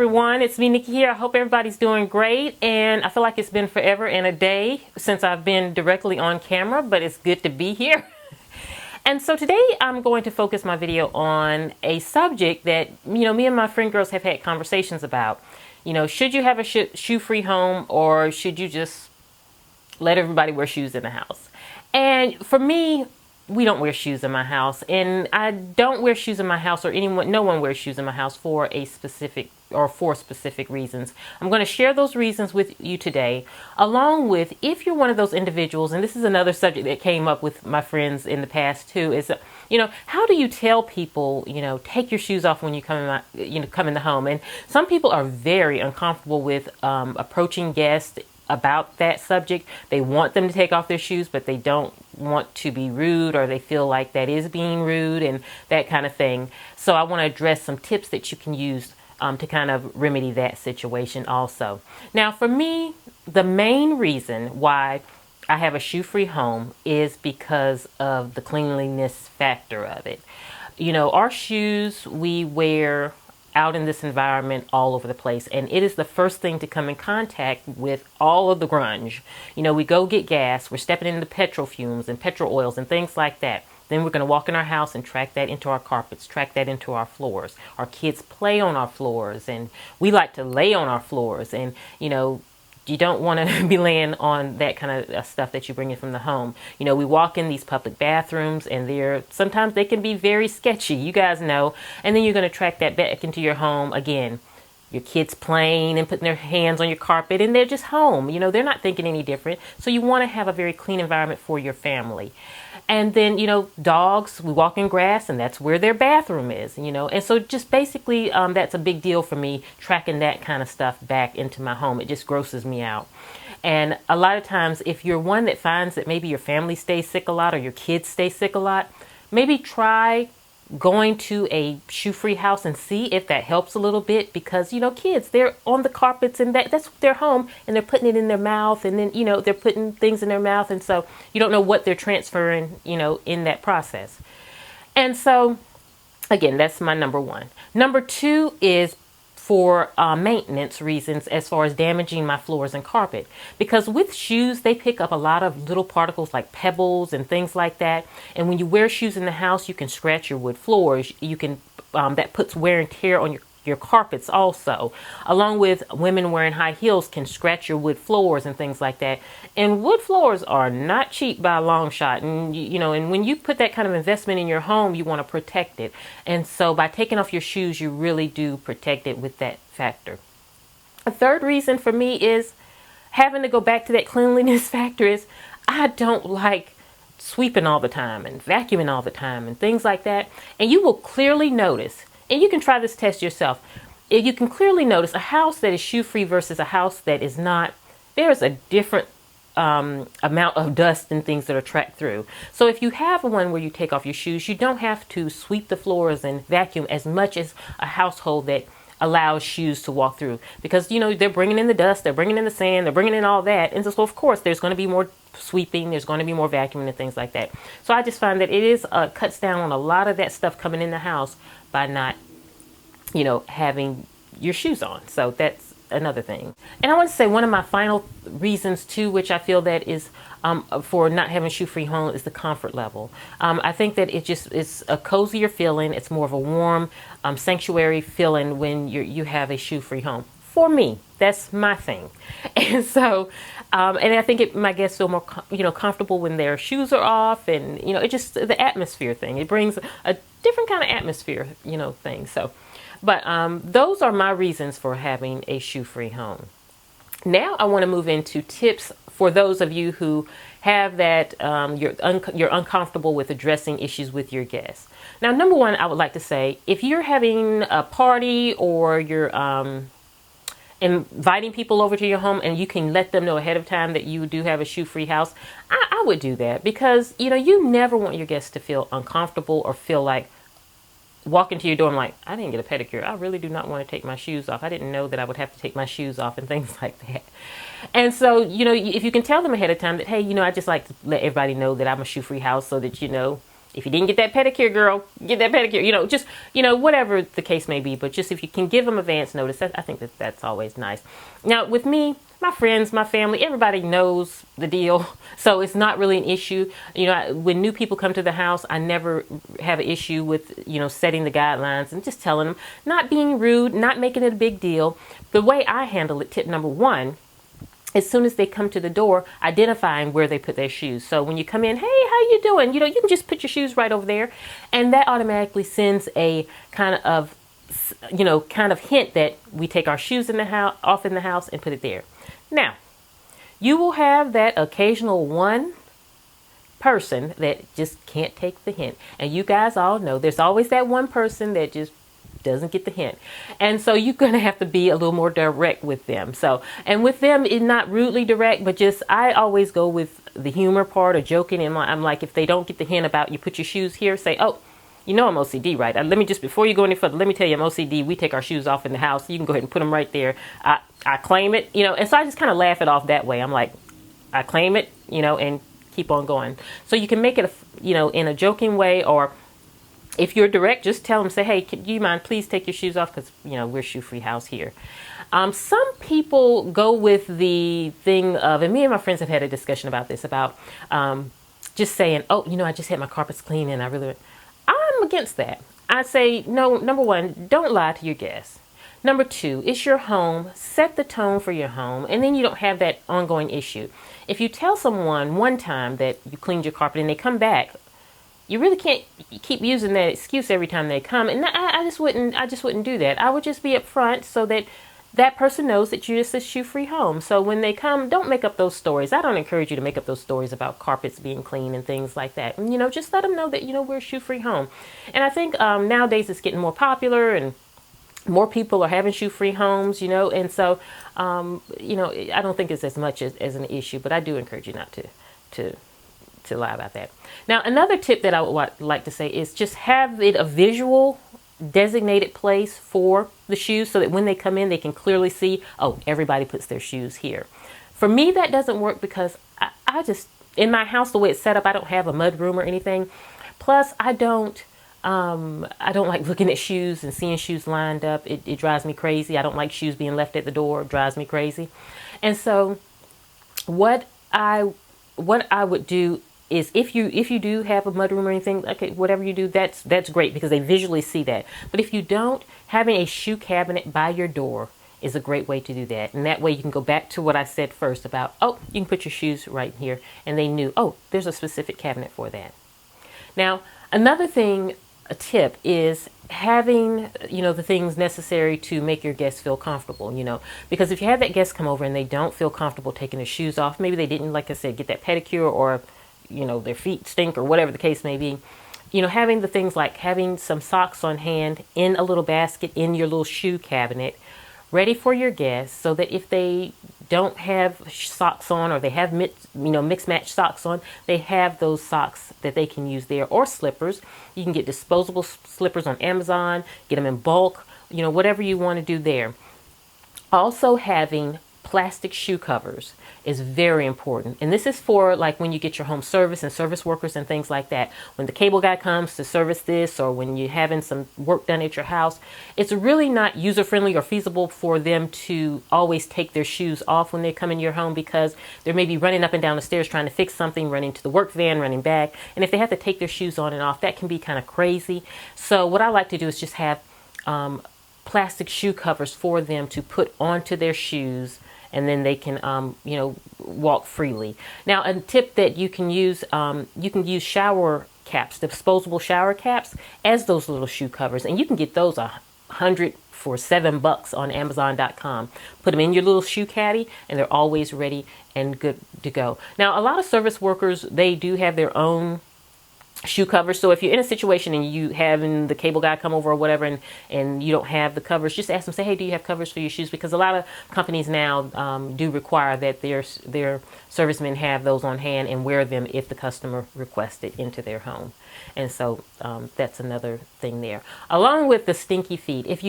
everyone, it's me, Nikki here. I hope everybody's doing great, and I feel like it's been forever and a day since I've been directly on camera, but it's good to be here. And so today I'm going to focus my video on a subject that, me and my friend girls have had conversations about. Should you have a shoe-free home, or should you just let everybody wear shoes in the house? And for me, we don't wear shoes in my house, and I don't wear shoes in my house, or no one wears shoes in my house for specific reasons. I'm going to share those reasons with you today, along with, if you're one of those individuals, and this is another subject that came up with my friends in the past too, is how do you tell people, take your shoes off when you come in the home? And some people are very uncomfortable with approaching guests about that subject. They want them to take off their shoes, but they don't want to be rude, or they feel like that is being rude and that kind of thing. So I want to address some tips that you can use to kind of remedy that situation also. Now, for me, the main reason why I have a shoe-free home is because of the cleanliness factor of it. Our shoes we wear out in this environment all over the place, and it is the first thing to come in contact with all of the grunge. We go get gas, we're stepping into petrol fumes and petrol oils and things like that. Then we're going to walk in our house and track that into our carpets, track that into our floors. Our kids play on our floors, and we like to lay on our floors, and you don't want to be laying on that kind of stuff that you bring in from the home. We walk in these public bathrooms, and sometimes they can be very sketchy, you guys know. And then you're going to track that back into your home again. Your kids playing and putting their hands on your carpet, and they're just home. They're not thinking any different. So you want to have a very clean environment for your family. And then, dogs, we walk in grass, and that's where their bathroom is, And so just basically, that's a big deal for me, tracking that kind of stuff back into my home. It just grosses me out. And a lot of times, if you're one that finds that maybe your family stays sick a lot, or your kids stay sick a lot, maybe try going to a shoe-free house and see if that helps a little bit, because kids, they're on the carpets, and that's their home, and they're putting it in their mouth, and then they're putting things in their mouth, and so you don't know what they're transferring in that process. And so again, that's my number one. Number two is for maintenance reasons, as far as damaging my floors and carpet, because with shoes, they pick up a lot of little particles like pebbles and things like that. And when you wear shoes in the house, you can scratch your wood floors. You can that puts wear and tear on your carpets also, along with women wearing high heels can scratch your wood floors and things like that. And wood floors are not cheap by a long shot. And and when you put that kind of investment in your home, you want to protect it. And so by taking off your shoes, you really do protect it with that factor. A third reason for me is having to go back to that cleanliness factor is I don't like sweeping all the time and vacuuming all the time and things like that. And you will clearly notice, and you can try this test yourself, if you can clearly notice a house that is shoe-free versus a house that is not, there's a different amount of dust and things that are tracked through. So if you have one where you take off your shoes, you don't have to sweep the floors and vacuum as much as a household that allows shoes to walk through, because they're bringing in the dust, they're bringing in the sand, they're bringing in all that, and so of course there's going to be more sweeping, there's going to be more vacuuming and things like that. So I just find that it cuts down on a lot of that stuff coming in the house by not having your shoes on. So that's another thing. And I want to say one of my final reasons too, which I feel that is for not having a shoe-free home, is the comfort level. I think that it's a cozier feeling. It's more of a warm sanctuary feeling when you have a shoe-free home. For me, that's my thing. And so, and I think my guests feel more, comfortable when their shoes are off, and it just the atmosphere thing. It brings a different kind of atmosphere, thing. So, but those are my reasons for having a shoe-free home. Now I want to move into tips for those of you who have that you're uncomfortable with addressing issues with your guests. Now, number one, I would like to say, if you're having a party or you're inviting people over to your home, and you can let them know ahead of time that you do have a shoe-free house, I would do that, because you never want your guests to feel uncomfortable or feel like walk into your door and like, I didn't get a pedicure. I really do not want to take my shoes off. I didn't know that I would have to take my shoes off and things like that. And so, if you can tell them ahead of time that, hey, I just like to let everybody know that I'm a shoe-free house, so that, If you didn't get that pedicure, girl, get that pedicure. Just whatever the case may be. But just if you can give them advance notice, I think that's always nice. Now, with me, my friends, my family, everybody knows the deal, so it's not really an issue. When new people come to the house, I never have an issue with setting the guidelines and just telling them, not being rude, not making it a big deal. The way I handle it, tip number one, as soon as they come to the door, identifying where they put their shoes. So when you come in, hey, how you doing? You can just put your shoes right over there, and that automatically sends a kind of hint that we take our shoes off in the house and put it there. Now, you will have that occasional one person that just can't take the hint. And you guys all know there's always that one person that just doesn't get the hint. And so you're going to have to be a little more direct with them. And with them, it's not rudely direct, but just, I always go with the humor part or joking. And I'm like, if they don't get the hint about you put your shoes here, say, oh, I'm OCD, right? Let me just, before you go any further, let me tell you I'm OCD. We take our shoes off in the house. You can go ahead and put them right there. I claim it, and so I just kind of laugh it off that way. I'm like, I claim it, and keep on going. So you can make it, in a joking way, or if you're direct, just tell them, say, hey, do you mind, please take your shoes off, because, we're shoe-free house here. Some people go with the thing of, and me and my friends have had a discussion about this, about just saying, oh, I just had my carpets clean and I'm against that. I say, no, number one, don't lie to your guests. Number two, it's your home. Set the tone for your home, and then you don't have that ongoing issue. If you tell someone one time that you cleaned your carpet and they come back, you really can't keep using that excuse every time they come. And I just wouldn't do that. I would just be upfront so that that person knows that you're just a shoe-free home. So when they come, don't make up those stories. I don't encourage you to make up those stories about carpets being clean and things like that. And, just let them know that, we're a shoe-free home. And I think nowadays it's getting more popular, and more people are having shoe-free homes, and so, I don't think it's as much as an issue, but I do encourage you not to lie about that. Now, another tip that I would like to say is just have it a visual designated place for the shoes, so that when they come in, they can clearly see, oh, everybody puts their shoes here. For me, that doesn't work because I just, in my house, the way it's set up, I don't have a mud room or anything. Plus, I don't like looking at shoes and seeing shoes lined up. It drives me crazy. I don't like shoes being left at the door. It drives me crazy. And so what I would do is, if you do have a mudroom or anything, okay, whatever you do, that's great, because they visually see that. But if you don't, having a shoe cabinet by your door is a great way to do that. And that way you can go back to what I said first about, oh, you can put your shoes right here. And they knew, oh, there's a specific cabinet for that. Now, another thing, a tip, is having, the things necessary to make your guests feel comfortable, because if you have that guest come over and they don't feel comfortable taking their shoes off, maybe they didn't, like I said, get that pedicure, or, their feet stink, or whatever the case may be, having the things like having some socks on hand in a little basket in your little shoe cabinet, ready for your guests, so that if they don't have socks on, or they have mixed match socks on, they have those socks that they can use there, or slippers. You can get disposable slippers on Amazon, get them in bulk, whatever you want to do there. Also, having plastic shoe covers is very important. And this is for like when you get your home service and service workers and things like that. When the cable guy comes to service this, or when you're having some work done at your house, it's really not user-friendly or feasible for them to always take their shoes off when they come in your home, because they're maybe running up and down the stairs trying to fix something, running to the work van, running back. And if they have to take their shoes on and off, that can be kind of crazy. So what I like to do is just have plastic shoe covers for them to put onto their shoes, and then they can, walk freely. Now, a tip that you can use shower caps, disposable shower caps, as those little shoe covers. And you can get those 100 for $7 on Amazon.com. Put them in your little shoe caddy, and they're always ready and good to go. Now, a lot of service workers, they do have their own shoe covers. So if you're in a situation and you having the cable guy come over or whatever, and you don't have the covers, just ask them, say, hey, do you have covers for your shoes? Because a lot of companies now do require that their servicemen have those on hand and wear them if the customer requests it into their home. And so that's another thing there. Along with the stinky feet, if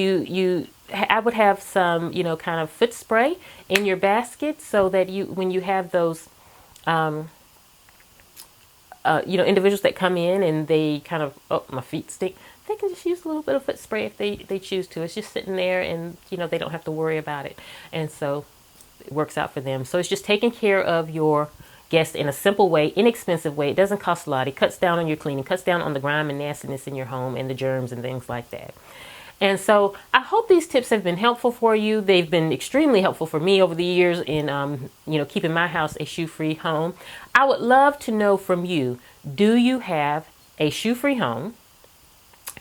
I would have some, kind of foot spray in your basket, so that when you have those individuals that come in and they kind of, oh, my feet stink. They can just use a little bit of foot spray if they choose to. It's just sitting there and, they don't have to worry about it. And so it works out for them. So it's just taking care of your guests in a simple way, inexpensive way. It doesn't cost a lot. It cuts down on your cleaning, cuts down on the grime and nastiness in your home and the germs and things like that. And so I hope these tips have been helpful for you. They've been extremely helpful for me over the years in, keeping my house a shoe-free home. I would love to know from you, do you have a shoe-free home?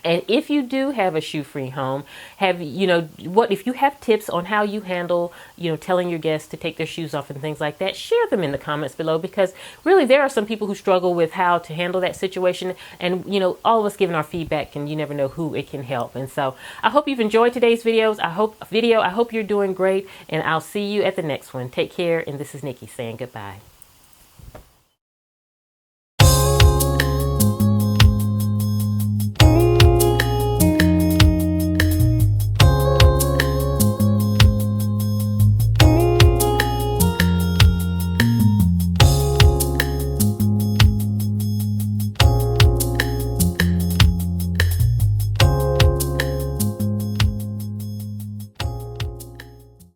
And if you do have a shoe-free home, if you have tips on how you handle, telling your guests to take their shoes off and things like that, share them in the comments below, because really there are some people who struggle with how to handle that situation. And, all of us giving our feedback, and you never know who it can help. And so I hope you've enjoyed today's videos. I hope you're doing great, and I'll see you at the next one. Take care. And this is Nikki saying goodbye.